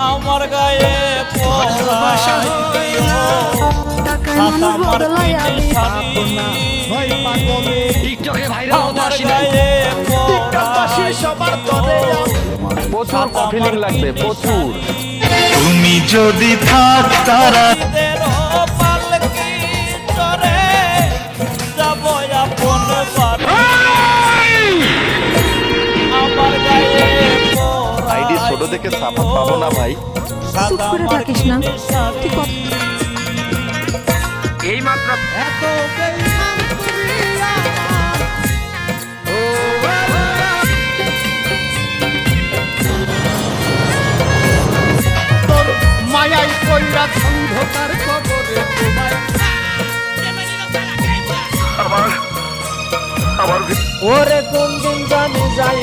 আমার গায়ে টিকটকে ভাইরাল হতে আসি নাই। প্রচুর কফিলিং লাগবে, প্রচুর। তুমি যদি থাক তারা আইডি ছোট দেখে সাপোর্ট পাবো না ভাই। চুপ করে থাকিস না, তুই কত এই মাত্র মায়াই কইরা অন্ধকার কবরে তোমায় আমার ওরে কোন দিন জানি যাই